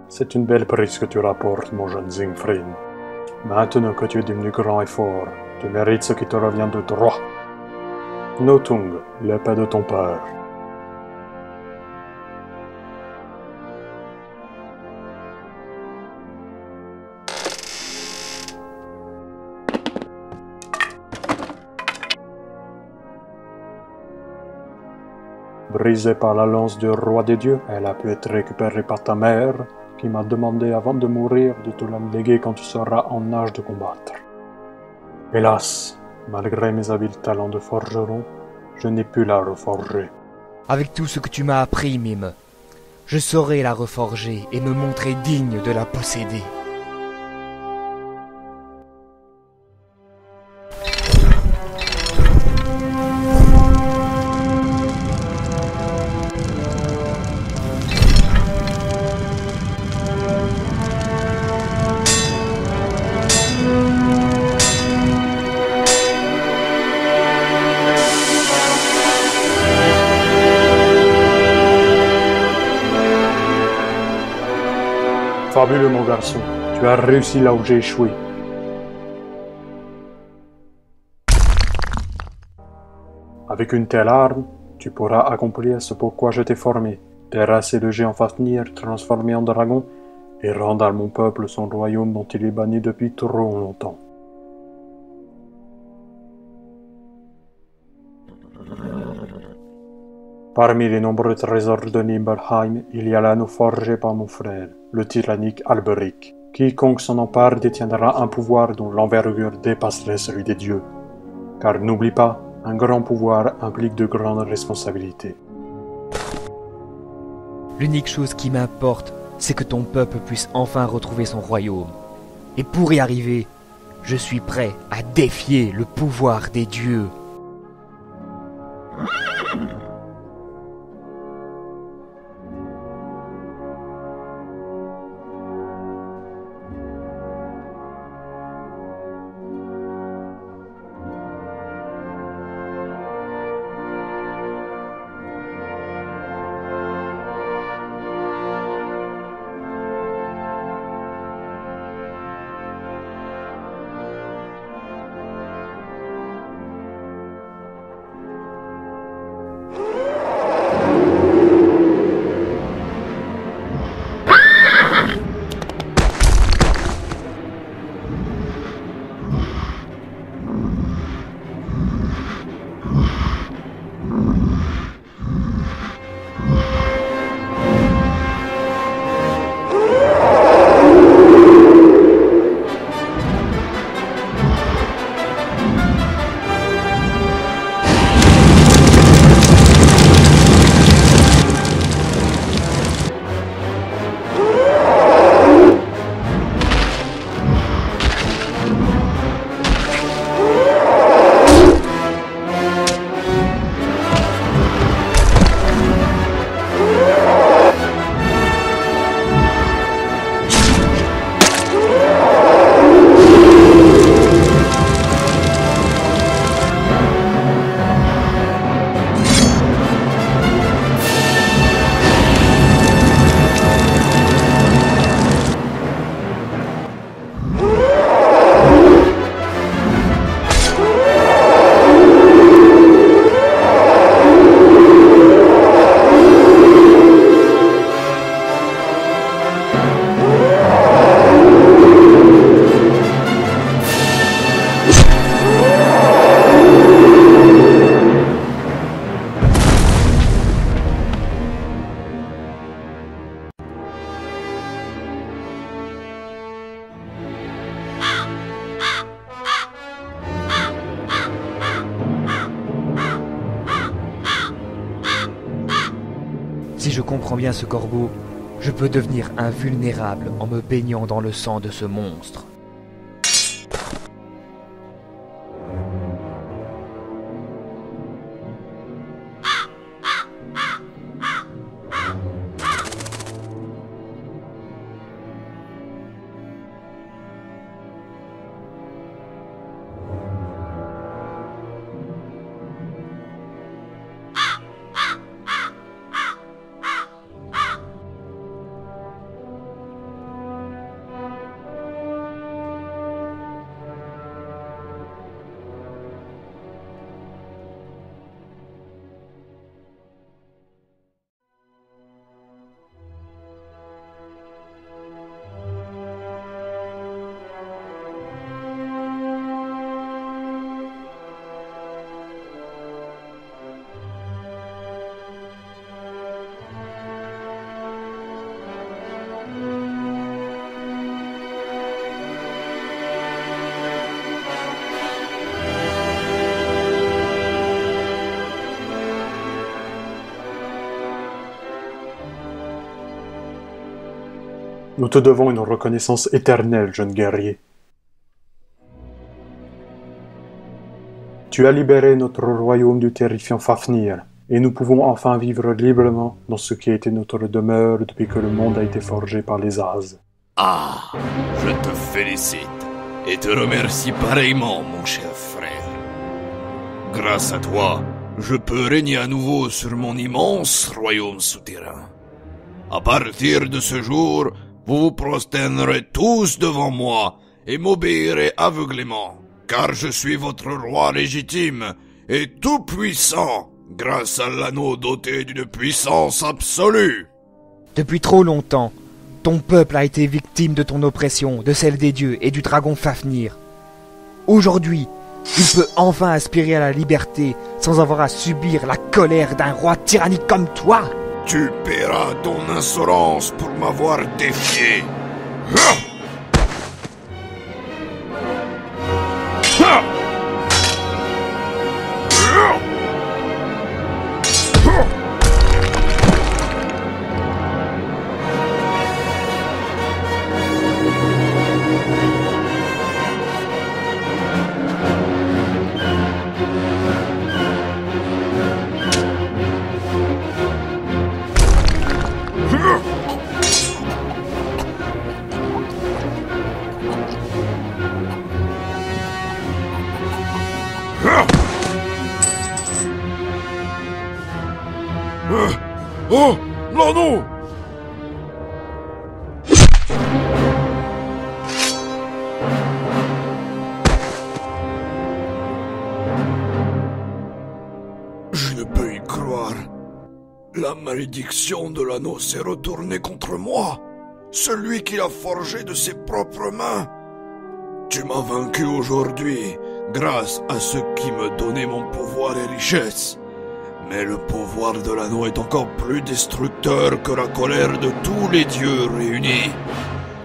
C'est une belle prise que tu rapportes, mon jeune Siegfried. Maintenant que tu es devenu grand et fort, tu mérites ce qui te revient de droit. Notung, l'épée de ton père. Brisée par la lance du roi des dieux, elle a pu être récupérée par ta mère, qui m'a demandé avant de mourir de te la léguer quand tu seras en âge de combattre. Hélas, malgré mes habiles talents de forgeron, je n'ai pu la reforger. Avec tout ce que tu m'as appris, Mime, je saurai la reforger et me montrer digne de la posséder. Fabuleux, mon garçon, tu as réussi là où j'ai échoué. Avec une telle arme, tu pourras accomplir ce pourquoi je t'ai formé, terrasser le géant Fafnir transformé en dragon et rendre à mon peuple son royaume dont il est banni depuis trop longtemps. Parmi les nombreux trésors de Nibelheim, il y a l'anneau forgé par mon frère, le tyrannique Alberic. Quiconque s'en empare détiendra un pouvoir dont l'envergure dépasserait celui des dieux. Car n'oublie pas, un grand pouvoir implique de grandes responsabilités. L'unique chose qui m'importe, c'est que ton peuple puisse enfin retrouver son royaume. Et pour y arriver, je suis prêt à défier le pouvoir des dieux. Si je comprends bien ce corbeau, je peux devenir invulnérable en me baignant dans le sang de ce monstre. Nous te devons une reconnaissance éternelle, jeune guerrier. Tu as libéré notre royaume du terrifiant Fafnir, et nous pouvons enfin vivre librement dans ce qui a été notre demeure depuis que le monde a été forgé par les As. Ah, je te félicite et te remercie pareillement, mon cher frère. Grâce à toi, je peux régner à nouveau sur mon immense royaume souterrain. À partir de ce jour, vous vous prosternerez tous devant moi et m'obéirez aveuglément, car je suis votre roi légitime et tout-puissant, grâce à l'anneau doté d'une puissance absolue. Depuis trop longtemps, ton peuple a été victime de ton oppression, de celle des dieux et du dragon Fafnir. Aujourd'hui, il peut enfin aspirer à la liberté sans avoir à subir la colère d'un roi tyrannique comme toi. Tu paieras ton insolence pour m'avoir défié. Ah! Ah! Oh, l'anneau! Je ne peux y croire. La malédiction de l'anneau s'est retournée contre moi, celui qui l'a forgé de ses propres mains. Tu m'as vaincu aujourd'hui, grâce à ce qui me donnait mon pouvoir et richesse. Mais le pouvoir de l'anneau est encore plus destructeur que la colère de tous les dieux réunis.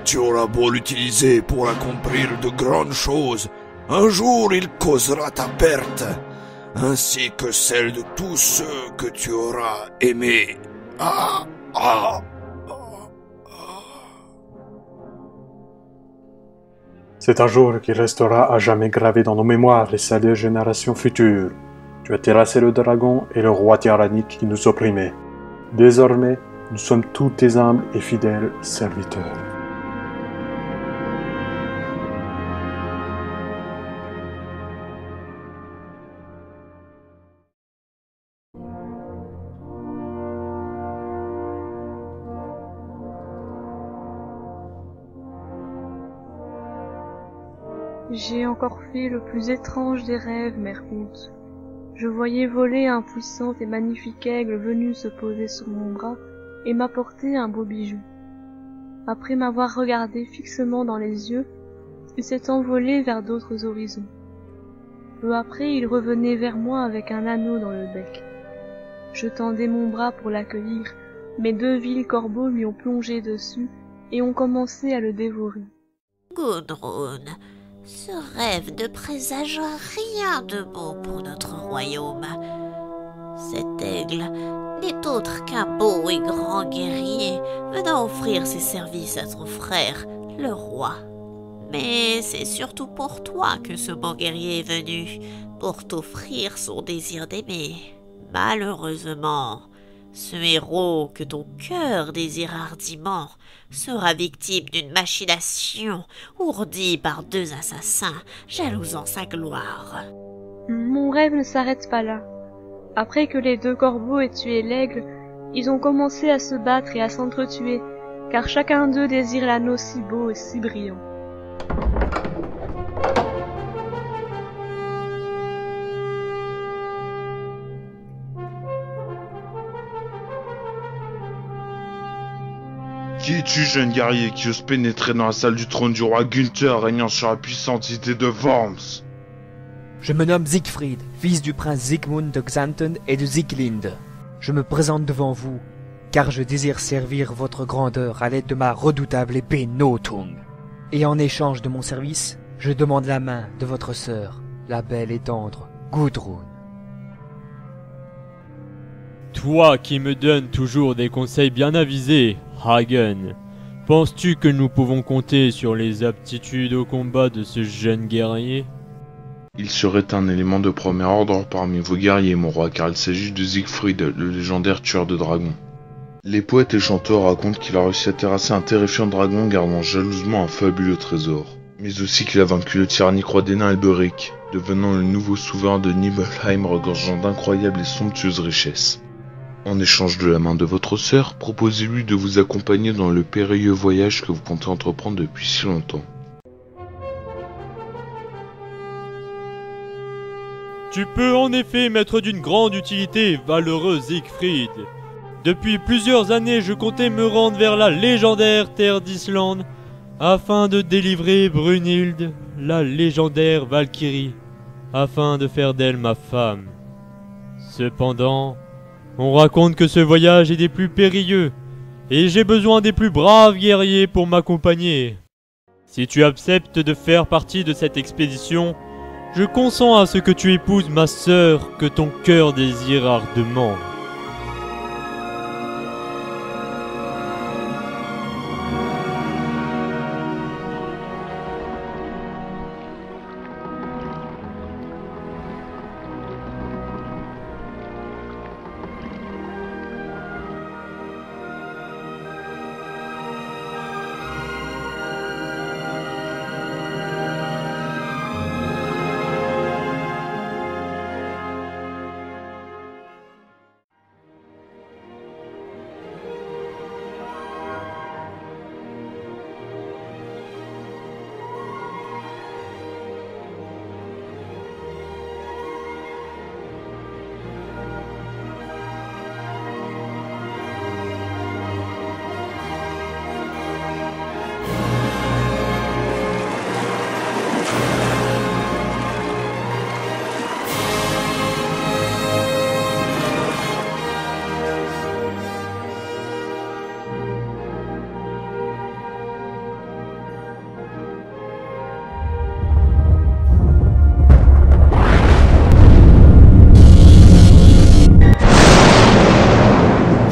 Tu auras beau l'utiliser pour accomplir de grandes choses, un jour il causera ta perte, ainsi que celle de tous ceux que tu auras aimés. C'est un jour qui restera à jamais gravé dans nos mémoires et celles des générations futures. Tu as terrassé le dragon et le roi tyrannique qui nous opprimait. Désormais, nous sommes tous tes humbles et fidèles serviteurs. J'ai encore fait le plus étrange des rêves, mère Honte. Je voyais voler un puissant et magnifique aigle venu se poser sur mon bras et m'apporter un beau bijou. Après m'avoir regardé fixement dans les yeux, il s'est envolé vers d'autres horizons. Peu après, il revenait vers moi avec un anneau dans le bec. Je tendais mon bras pour l'accueillir, mais deux vils corbeaux lui ont plongé dessus et ont commencé à le dévorer. Gudrun, ce rêve ne présage rien de beau pour notre royaume. Cet aigle n'est autre qu'un beau et grand guerrier venant offrir ses services à son frère, le roi. Mais c'est surtout pour toi que ce beau guerrier est venu, pour t'offrir son désir d'aimer. Malheureusement, ce héros que ton cœur désire hardiment sera victime d'une machination ourdie par deux assassins jalousant sa gloire. Mon rêve ne s'arrête pas là. Après que les deux corbeaux aient tué l'aigle, ils ont commencé à se battre et à s'entretuer, car chacun d'eux désire l'anneau si beau et si brillant. Qui es-tu, jeune guerrier, qui ose pénétrer dans la salle du trône du roi Gunther, régnant sur la puissante cité de Worms? Je me nomme Siegfried, fils du prince Siegmund de Xanten et de Sieglinde. Je me présente devant vous, car je désire servir votre grandeur à l'aide de ma redoutable épée Nothung. Et en échange de mon service, je demande la main de votre sœur, la belle et tendre Gudrun. Toi qui me donnes toujours des conseils bien avisés, Hagen, Penses-tu que nous pouvons compter sur les aptitudes au combat de ce jeune guerrier? Il serait un élément de premier ordre parmi vos guerriers, mon roi, car il s'agit de Siegfried, le légendaire tueur de dragons. Les poètes et chanteurs racontent qu'il a réussi à terrasser un terrifiant dragon gardant jalousement un fabuleux trésor, mais aussi qu'il a vaincu le tyrannique roi des nains Elberic, devenant le nouveau souverain de Nibelheim regorgeant d'incroyables et somptueuses richesses. En échange de la main de votre sœur, proposez-lui de vous accompagner dans le périlleux voyage que vous comptez entreprendre depuis si longtemps. Tu peux en effet m'être d'une grande utilité, valeureux Siegfried. Depuis plusieurs années, je comptais me rendre vers la légendaire terre d'Islande, afin de délivrer Brunhilde, la légendaire Valkyrie, afin de faire d'elle ma femme. Cependant, on raconte que ce voyage est des plus périlleux, et j'ai besoin des plus braves guerriers pour m'accompagner. Si tu acceptes de faire partie de cette expédition, je consens à ce que tu épouses ma sœur que ton cœur désire ardemment.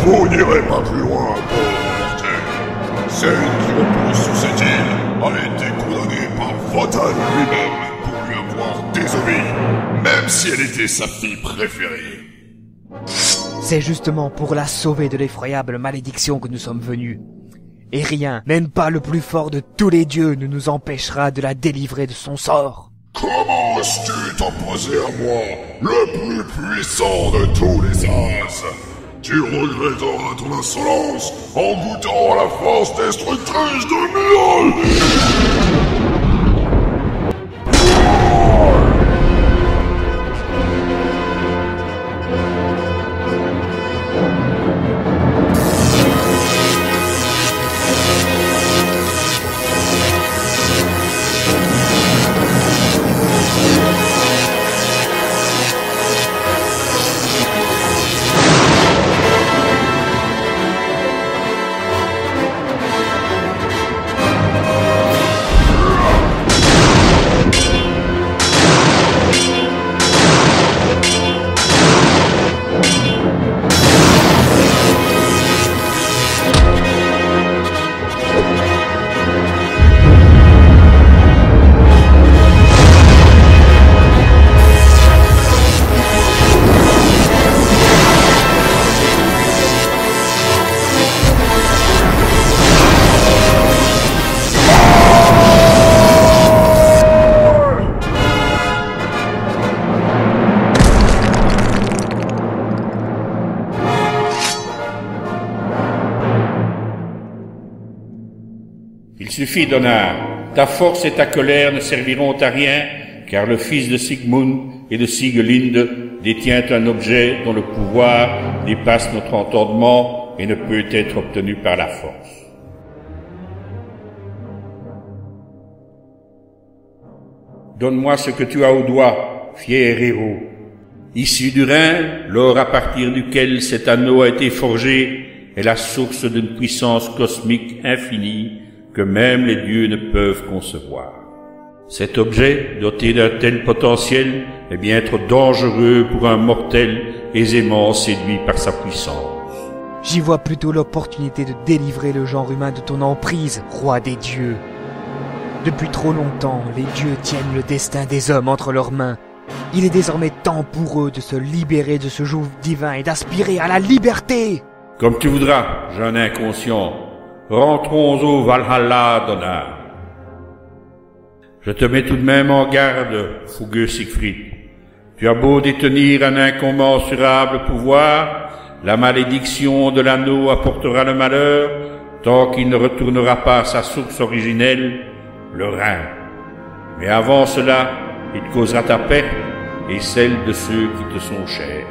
Vous n'irez pas plus loin, pauvre mortel. Celle qui repose sur cette île a été condamnée par Wotan lui-même pour lui avoir désobéi, même si elle était sa fille préférée. C'est justement pour la sauver de l'effroyable malédiction que nous sommes venus. Et rien, même pas le plus fort de tous les dieux, ne nous empêchera de la délivrer de son sort. Comment oses-tu t'opposer à moi, le plus puissant de tous les as? Tu regretteras ton insolence en goûtant à la force destructrice de Mjolnir. Il suffit, Donar. Ta force et ta colère ne serviront à rien, car le fils de Sigmund et de Sigelinde détient un objet dont le pouvoir dépasse notre entendement et ne peut être obtenu par la force. Donne-moi ce que tu as au doigt, fier héros. Issu du Rhin, l'or à partir duquel cet anneau a été forgé est la source d'une puissance cosmique infinie que même les dieux ne peuvent concevoir. Cet objet, doté d'un tel potentiel, est bien trop dangereux pour un mortel aisément séduit par sa puissance. J'y vois plutôt l'opportunité de délivrer le genre humain de ton emprise, roi des dieux. Depuis trop longtemps, les dieux tiennent le destin des hommes entre leurs mains. Il est désormais temps pour eux de se libérer de ce joug divin et d'aspirer à la liberté. Comme tu voudras, jeune inconscient. Rentrons au Valhalla d'honneur. Je te mets tout de même en garde, fougueux Siegfried. Tu as beau détenir un incommensurable pouvoir, la malédiction de l'anneau apportera le malheur tant qu'il ne retournera pas à sa source originelle, le Rhin. Mais avant cela, il causera ta perte et celle de ceux qui te sont chers.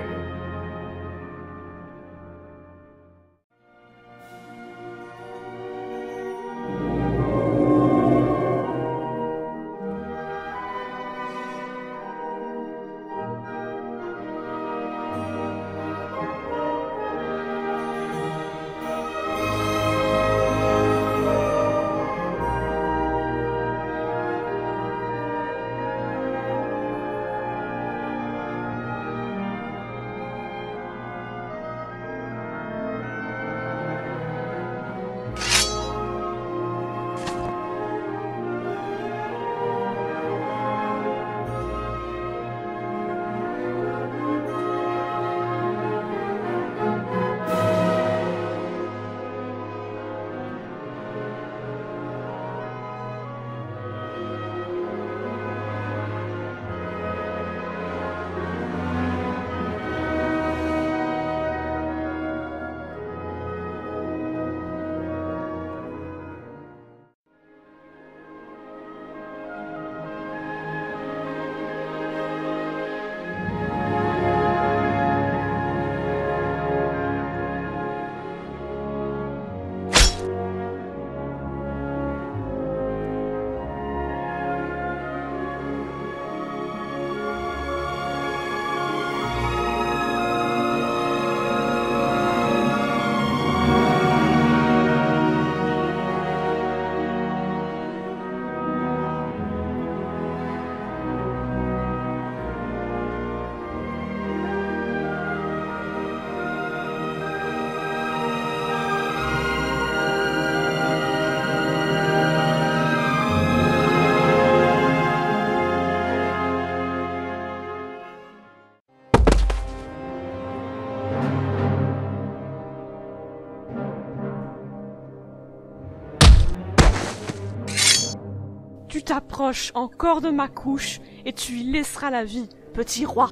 Tu t'approches encore de ma couche et tu y laisseras la vie, petit roi.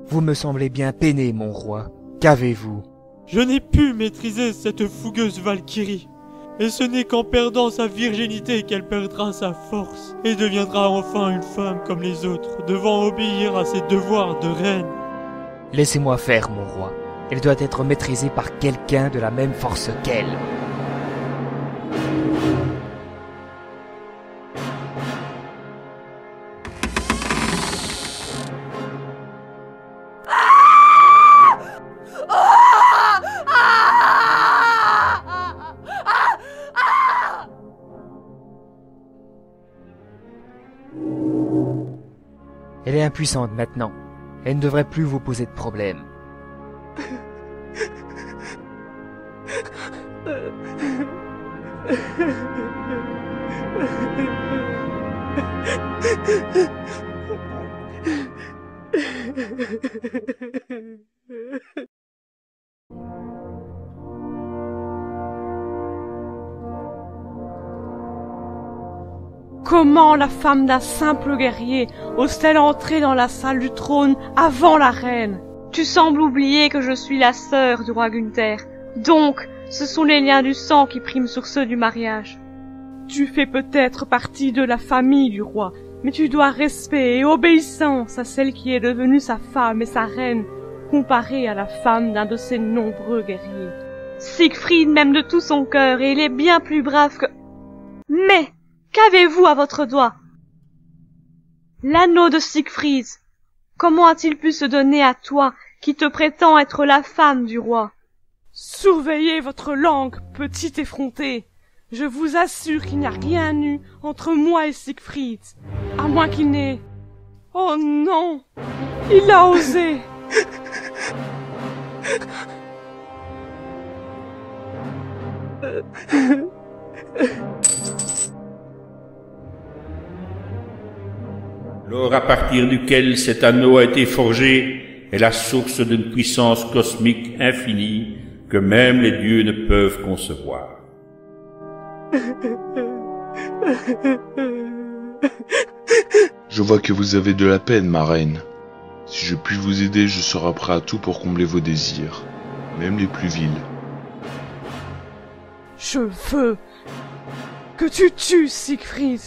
Vous me semblez bien peiné, mon roi. Qu'avez-vous? Je n'ai pu maîtriser cette fougueuse Valkyrie. Et ce n'est qu'en perdant sa virginité qu'elle perdra sa force et deviendra enfin une femme comme les autres, devant obéir à ses devoirs de reine. Laissez-moi faire, mon roi. Elle doit être maîtrisée par quelqu'un de la même force qu'elle. Elle est impuissante maintenant. Elle ne devrait plus vous poser de problème. Comment la femme d'un simple guerrier ose-t-elle entrer dans la salle du trône avant la reine? Tu sembles oublier que je suis la sœur du roi Gunther. Donc, ce sont les liens du sang qui priment sur ceux du mariage. Tu fais peut-être partie de la famille du roi, mais tu dois respect et obéissance à celle qui est devenue sa femme et sa reine, comparée à la femme d'un de ses nombreux guerriers. Siegfried m'aime de tout son cœur et il est bien plus brave que... Mais qu'avez-vous à votre doigt? L'anneau de Siegfried. Comment a-t-il pu se donner à toi, qui te prétends être la femme du roi? Surveillez votre langue, petit effronté. Je vous assure qu'il n'y a rien eu entre moi et Siegfried, à moins qu'il n'ait... Oh non! Il a osé! L'or à partir duquel cet anneau a été forgé est la source d'une puissance cosmique infinie que même les dieux ne peuvent concevoir. Je vois que vous avez de la peine, ma reine. Si je puis vous aider, je serai prêt à tout pour combler vos désirs, même les plus vils. Je veux que tu tues Siegfried.